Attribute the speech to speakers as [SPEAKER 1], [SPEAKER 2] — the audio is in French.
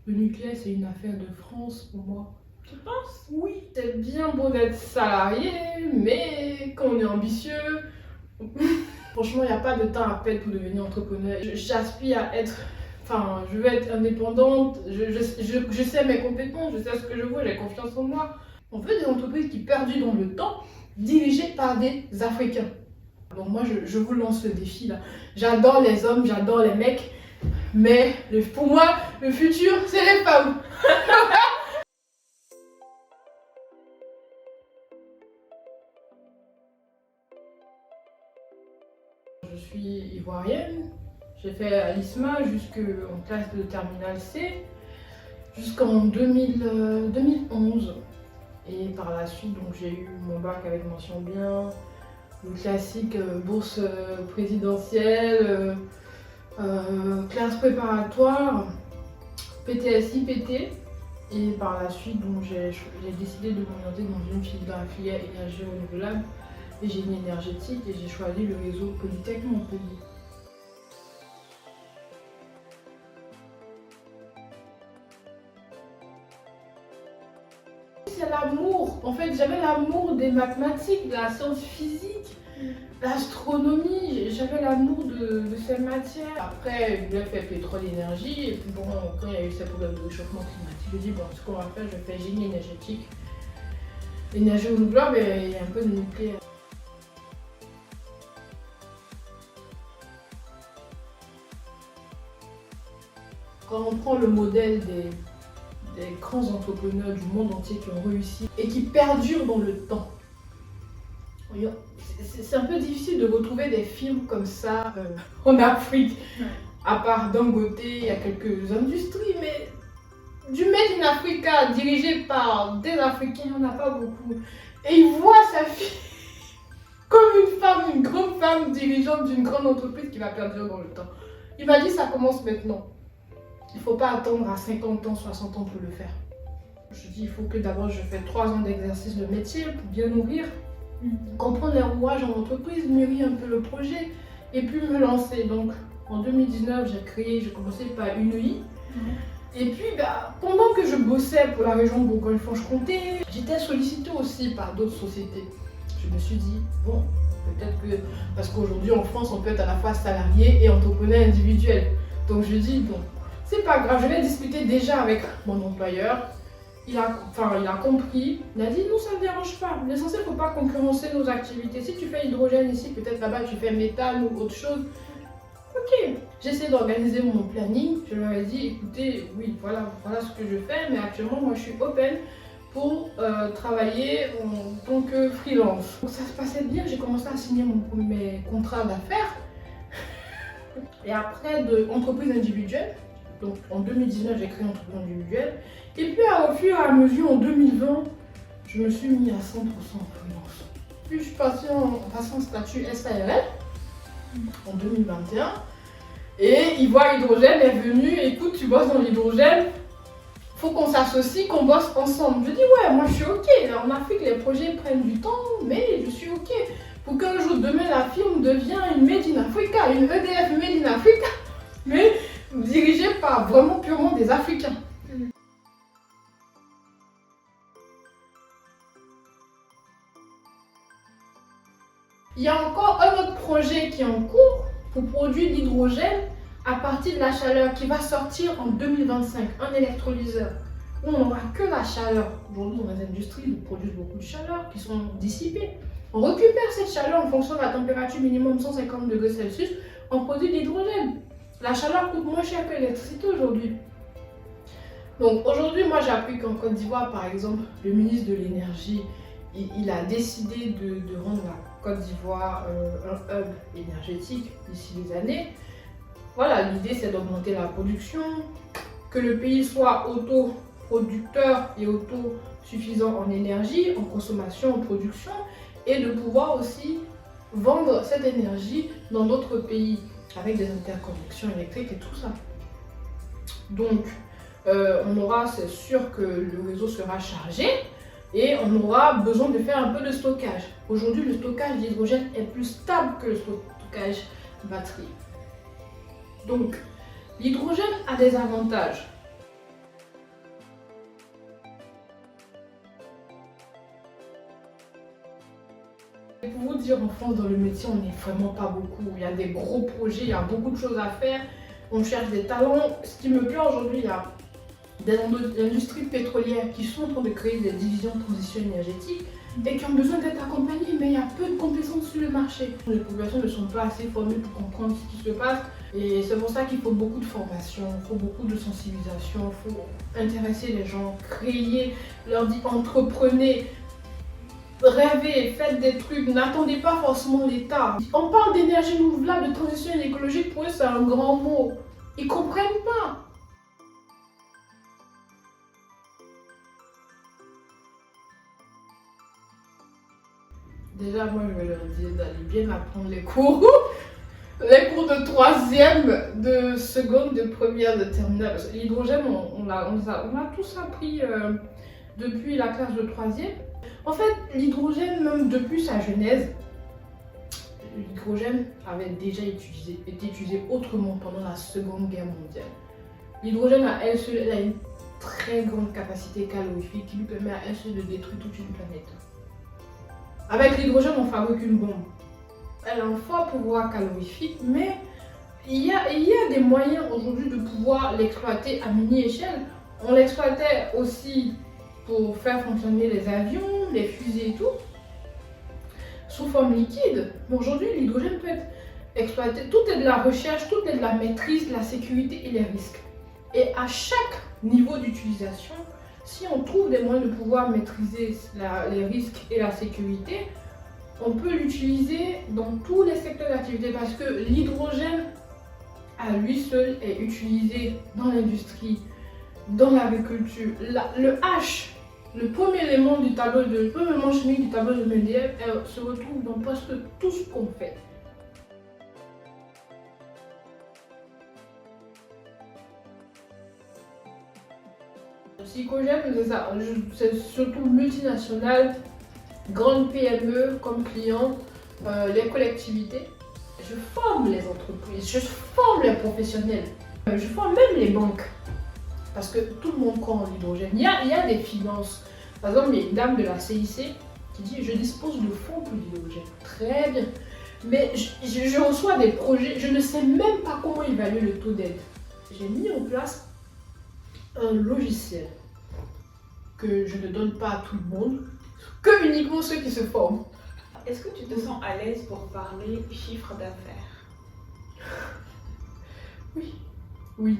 [SPEAKER 1] Le nucléaire, c'est une affaire de France pour moi.
[SPEAKER 2] Tu penses?
[SPEAKER 1] Oui, c'est bien beau d'être salarié, mais quand on est ambitieux, franchement, il n'y a pas de temps à perdre pour devenir entrepreneur. J'aspire à être, enfin, je veux être indépendante, je sais mes compétences, je sais ce que je veux, j'ai confiance en moi. On veut des entreprises qui perdurent dans le temps, dirigées par des Africains. Donc moi, je vous lance le défi là. J'adore les hommes, j'adore les mecs, mais pour moi, le futur, c'est les femmes. Je suis ivoirienne, j'ai fait à l'ISMA jusqu'en classe de terminale C, jusqu'en 2011. Et par la suite, donc, j'ai eu mon bac avec mention bien, le classique bourse présidentielle, classe préparatoire, PTSI, PT. Et par la suite, donc, j'ai décidé de m'orienter dans une filière énergie renouvelable et génie énergétique, et j'ai choisi le réseau Polytech Montpellier. C'est l'amour, en fait j'avais l'amour des mathématiques, de la science physique, l'astronomie, j'avais l'amour de ces matières. Après je voulais faire pétrole énergie, et puis bon, quand il y a eu ces problèmes de réchauffement climatique, je dis bon, ce qu'on va faire, je fais génie énergétique, énergie renouvelable et un peu de nucléaire. Quand on prend le modèle des grands entrepreneurs du monde entier qui ont réussi et qui perdurent dans le temps, c'est un peu difficile de retrouver des films comme ça en Afrique. À part Dangote, il y a quelques industries, mais du Made in Africa dirigé par des Africains, il n'y en a pas beaucoup. Et il voit sa fille comme une femme, une grande femme dirigeante d'une grande entreprise qui va perdurer dans le temps. Il m'a dit ça commence maintenant. Il ne faut pas attendre à 50 ans, 60 ans pour le faire. Je dis il faut que d'abord je fais 3 ans d'exercice de métier pour bien nourrir, comprendre les rouages en entreprise, mûrir un peu le projet et puis me lancer. Donc en 2019, j'ai commencé par une UI. Et puis pendant que je bossais pour la région de Bourgogne-Franche-Comté, j'étais sollicitée aussi par d'autres sociétés. Je me suis dit, bon, peut-être que, parce qu'aujourd'hui en France, on peut être à la fois salarié et entrepreneur individuel. Donc je dis, bon, c'est pas grave, je vais discuter déjà avec mon employeur. Il a compris, il a dit non, ça ne me dérange pas. L'essentiel, il ne faut pas concurrencer nos activités. Si tu fais hydrogène ici, peut-être là-bas tu fais méthane ou autre chose. Ok, j'essaie d'organiser mon planning. Je leur ai dit, écoutez, oui, voilà ce que je fais, mais actuellement, moi je suis open pour travailler en tant que freelance. Donc ça se passait bien, j'ai commencé à signer mes contrats d'affaires. Et après, de entreprise individuelle. Donc en 2019, j'ai créé une entreprise individuelle. Et puis au fur et à mesure, en 2020, je me suis mis à 100% en freelance. Puis je suis passée en statut SARL en 2021. Et Ivoire Hydrogène est venu, écoute, tu bosses dans l'hydrogène, faut qu'on s'associe, qu'on bosse ensemble. Je dis ouais, moi je suis ok. En Afrique, les projets prennent du temps, mais je suis ok. Pour qu'un jour, demain, la firme devienne une Made in Africa, une EDF Made in Africa, mais dirigée par vraiment purement des Africains. Il y a encore un autre projet qui est en cours pour produire l'hydrogène à partir de la chaleur qui va sortir en 2025, un électrolyseur où on n'aura que la chaleur. Aujourd'hui, dans les industries, ils produisent beaucoup de chaleur qui sont dissipées. On récupère cette chaleur en fonction de la température minimum 150 degrés Celsius, on produit de l'hydrogène. La chaleur coûte moins cher que l'électricité aujourd'hui. Donc aujourd'hui, moi j'appuie qu'en Côte d'Ivoire, par exemple, le ministre de l'énergie, il a décidé de rendre la Côte d'Ivoire un hub énergétique d'ici les années. Voilà, l'idée c'est d'augmenter la production, que le pays soit autoproducteur et autosuffisant en énergie, en consommation, en production, et de pouvoir aussi vendre cette énergie dans d'autres pays avec des interconnexions électriques et tout ça. Donc, on aura, c'est sûr que le réseau sera chargé et on aura besoin de faire un peu de stockage. Aujourd'hui, le stockage d'hydrogène est plus stable que le stockage batterie. Donc, l'hydrogène a des avantages. Pour vous dire, en France, dans le métier, on n'est vraiment pas beaucoup. Il y a des gros projets, il y a beaucoup de choses à faire. On cherche des talents. Ce qui me plaît aujourd'hui, il y a des industries pétrolières qui sont en train de créer des divisions de transition énergétique et qui ont besoin d'être accompagnées, mais il y a peu de compétences sur le marché. Les populations ne sont pas assez formées pour comprendre ce qui se passe et c'est pour ça qu'il faut beaucoup de formation, il faut beaucoup de sensibilisation, il faut intéresser les gens, créer, leur dire entreprenez, rêvez, faites des trucs, n'attendez pas forcément l'État. On parle d'énergie renouvelable, de transition écologique, pour eux c'est un grand mot. Ils comprennent pas. Déjà, moi, je vais leur dire d'aller bien apprendre les cours. Les cours de troisième, de seconde, de première, de terminale. Parce que l'hydrogène, on a tous appris depuis la classe de troisième. En fait, l'hydrogène, même depuis sa genèse, l'hydrogène avait déjà été utilisé autrement pendant la Seconde Guerre mondiale. L'hydrogène à elle seule, elle a une très grande capacité calorifique qui lui permet à elle seule de détruire toute une planète. Avec l'hydrogène, on fabrique une bombe. Elle a un fort pouvoir calorifique, mais il y a des moyens aujourd'hui de pouvoir l'exploiter à mini-échelle. On l'exploitait aussi pour faire fonctionner les avions, les fusées et tout, sous forme liquide. Mais aujourd'hui, l'hydrogène peut être exploité. Tout est de la recherche, tout est de la maîtrise, de la sécurité et les risques. Et à chaque niveau d'utilisation, si on trouve des moyens de pouvoir maîtriser les risques et la sécurité, on peut l'utiliser dans tous les secteurs d'activité parce que l'hydrogène à lui seul est utilisé dans l'industrie, dans l'agriculture. Le H, le premier élément du tableau le premier élément chimique du tableau de Mendeleev se retrouve dans presque tout ce qu'on fait. Psychogène, c'est surtout multinationales, grandes PME comme clients, les collectivités. Je forme les entreprises, je forme les professionnels, je forme même les banques. Parce que tout le monde croit en l'hydrogène. Il y a des finances. Par exemple, il y a une dame de la CIC qui dit je dispose de fonds pour l'hydrogène. Très bien. Mais je reçois des projets, je ne sais même pas comment évaluer le taux d'aide. J'ai mis en place un logiciel que je ne donne pas à tout le monde, que uniquement ceux qui se forment.
[SPEAKER 2] Est-ce que tu te sens à l'aise pour parler chiffre d'affaires?
[SPEAKER 1] Oui, oui.